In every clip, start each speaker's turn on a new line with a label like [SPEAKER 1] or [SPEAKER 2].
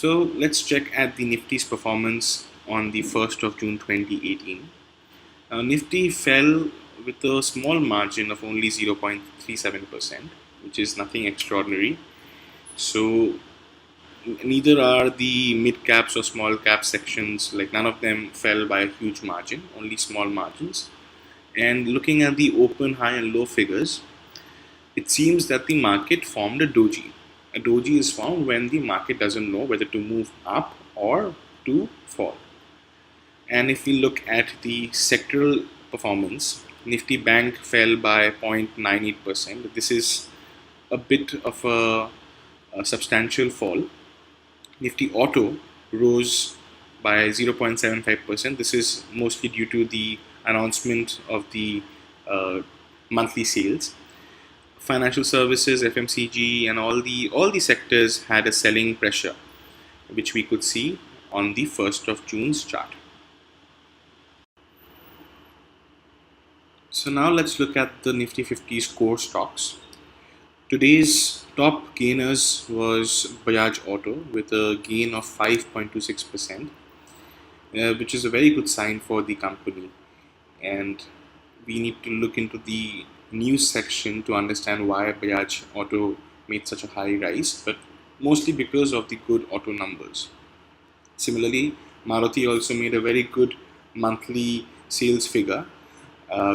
[SPEAKER 1] So let's check at the Nifty's performance on the 1st of June 2018. Nifty fell with a small margin of only 0.37%, which is nothing extraordinary. So neither are the mid caps or small cap sections, like none of them fell by a huge margin, only small margins. And looking at the open, high and low figures, it seems that the market formed a doji. A doji is formed when the market doesn't know whether to move up or to fall. And if we look at the sectoral performance, Nifty Bank fell by 0.98%. This is a bit of a substantial fall. Nifty Auto rose by 0.75%. This is mostly due to the announcement of the monthly sales. Financial services, FMCG, and all the sectors had a selling pressure, which we could see on the 1st of June's chart. So now let's look at the Nifty 50's core stocks. Today's top gainers was Bajaj Auto with a gain of 5.26%, which is a very good sign for the company. And we need to look into the news section to understand why Bajaj Auto made such a high rise, but mostly because of the good auto numbers. Similarly, Maruti also made a very good monthly sales figure,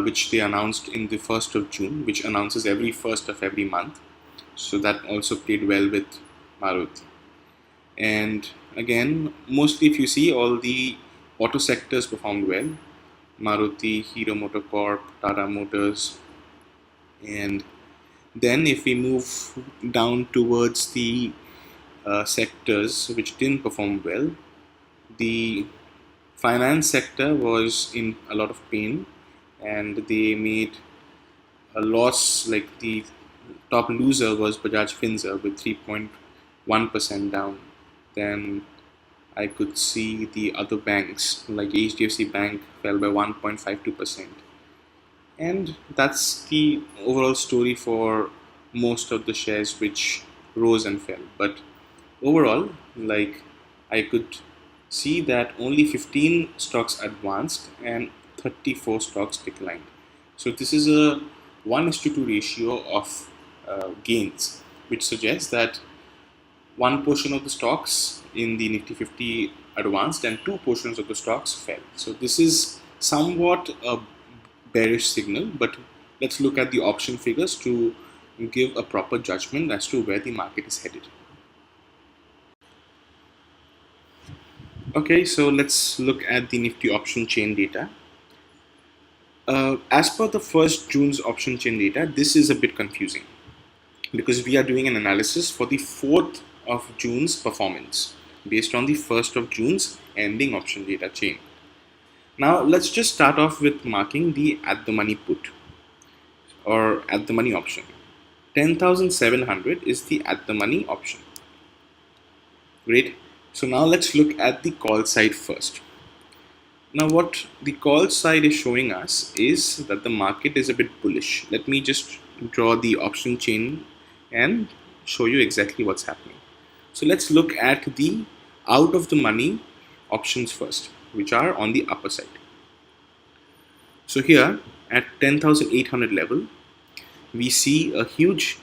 [SPEAKER 1] which they announced in the 1st of June, which announces every 1st of every month. So that also played well with Maruti. And again, mostly if you see, all the auto sectors performed well. Maruti, Hero MotoCorp, Tata Motors. And then if we move down towards the sectors which didn't perform well, the finance sector was in a lot of pain and they made a loss. Like the top loser was Bajaj Finserv with 3.1% down. Then I could see the other banks like HDFC Bank fell by 1.52%. And that's the overall story for most of the shares which rose and fell. But overall, like, I could see that only 15 stocks advanced and 34 stocks declined. So this is a 1:2 ratio of gains, which suggests that one portion of the stocks in the Nifty 50 advanced and two portions of the stocks fell. So this is somewhat a bearish signal, but let's look at the option figures to give a proper judgment as to where the market is headed. Okay, so let's look at the Nifty option chain data. As per the 1st June's option chain data, this is a bit confusing because we are doing an analysis for the 4th of June's performance based on the 1st of June's ending option data chain. Now let's just start off with marking the at the money put or at the money option. 10,700 is the at the money option. Great. So now let's look at the call side first. Now what the call side is showing us is that the market is a bit bullish. Let me just draw the option chain and show you exactly what's happening. So let's look at the out of the money options first, which are on the upper side. So here at 10,800 level, we see a huge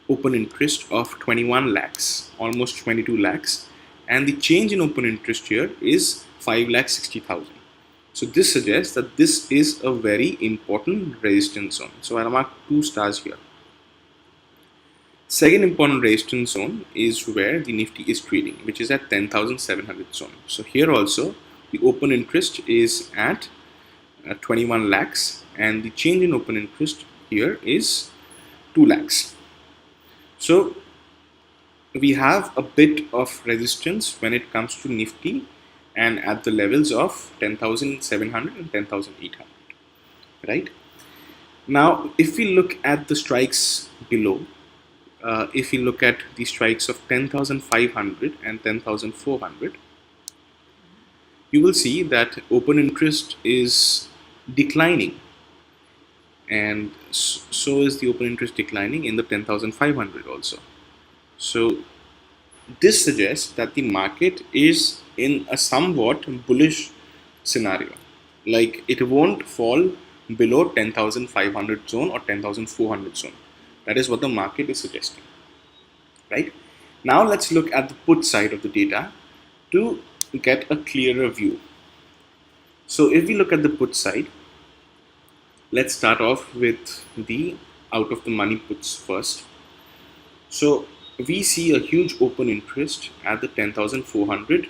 [SPEAKER 1] open interest of 21 lakhs, almost 22 lakhs, and the change in open interest here is 5,60,000. So this suggests that this is a very important resistance zone. So I'll mark 2 stars here. Second important resistance zone is where the Nifty is trading, which is at 10,700 zone. So here also the open interest is at 21 lakhs and the change in open interest here is 2 lakhs. So we have a bit of resistance when it comes to Nifty and at the levels of 10,700 and 10,800, right? Now, if we look at the strikes below, if we look at the strikes of 10,500 and 10,400, you will see that open interest is declining, and so is the open interest declining in the 10,500 also. So this suggests that the market is in a somewhat bullish scenario. Like it won't fall below 10,500 zone or 10,400 zone. That is what the market is suggesting, right? Now let's look at the put side of the data to get a clearer view. So if we look at the put side, let's start off with the out of the money puts first. So we see a huge open interest at the 10,400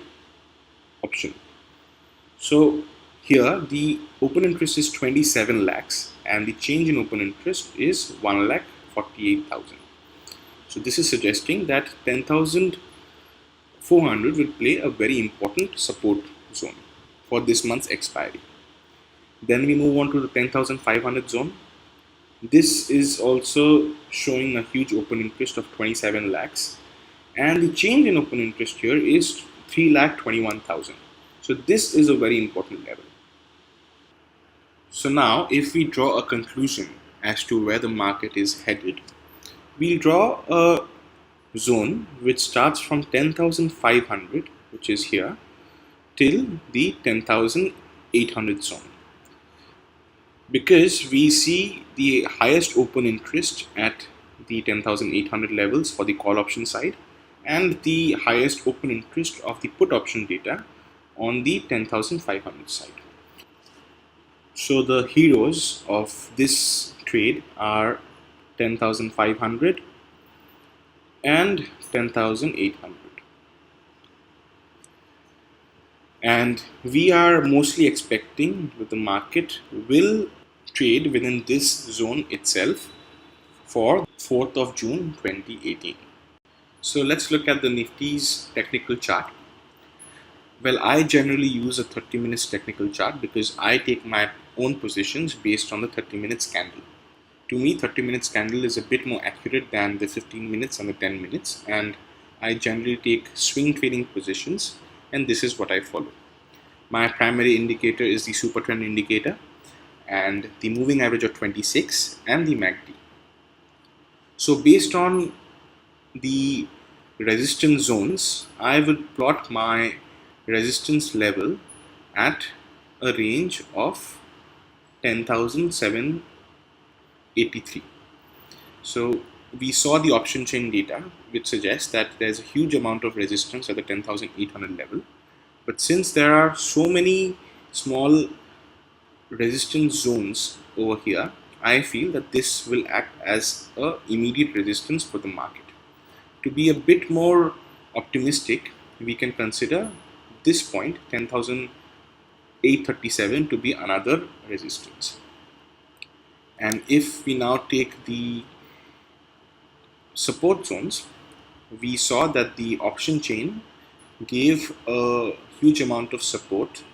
[SPEAKER 1] option. So here the open interest is 27 lakhs and the change in open interest is 1 lakh 48,000. So this is suggesting that 10,400 will play a very important support zone for this month's expiry. Then we move on to the 10,500 zone. This is also showing a huge open interest of 27 lakhs and the change in open interest here is 3,21,000. So this is a very important level. So now if we draw a conclusion as to where the market is headed, we'll draw a zone which starts from 10,500, which is here, till the 10,800 zone. Because we see the highest open interest at the 10,800 levels for the call option side and the highest open interest of the put option data on the 10,500 side. So the heroes of this trade are 10,500 and 10,800. And we are mostly expecting that the market will trade within this zone itself for 4th of June 2018. So let's look at the Nifty's technical chart. Well, I generally use a 30 minutes technical chart because I take my own positions based on the 30 minutes candle. To me, 30 minutes candle is a bit more accurate than the 15 minutes and the 10 minutes, and I generally take swing trading positions, and this is what I follow. My primary indicator is the super trend indicator and the moving average of 26 and the MACD. So based on the resistance zones, I would plot my resistance level at a range of 10,783. So we saw the option chain data which suggests that there's a huge amount of resistance at the 10,800 level. But since there are so many small resistance zones over here, I feel that this will act as a immediate resistance for the market. To be a bit more optimistic, we can consider this point 10,837 to be another resistance. And if we now take the support zones, we saw that the option chain gave a huge amount of support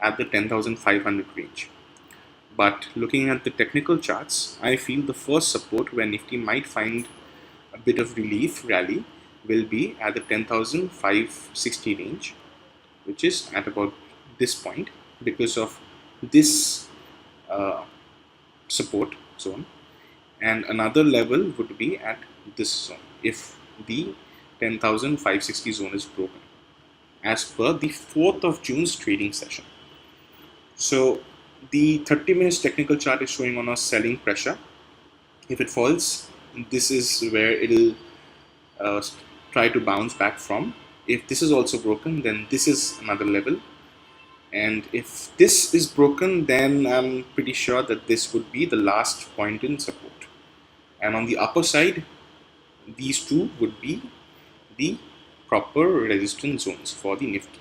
[SPEAKER 1] at the 10,500 range. But looking at the technical charts, I feel the first support where Nifty might find a bit of relief rally will be at the 10,560 range, which is at about this point because of this support zone, and another level would be at this zone if the 10,560 zone is broken as per the 4th of June's trading session. So the 30 minutes technical chart is showing on a selling pressure. If it falls, this is where it'll try to bounce back from. If this is also broken, then this is another level. And if this is broken, then I'm pretty sure that this would be the last point in support. And on the upper side, these two would be the proper resistance zones for the Nifty.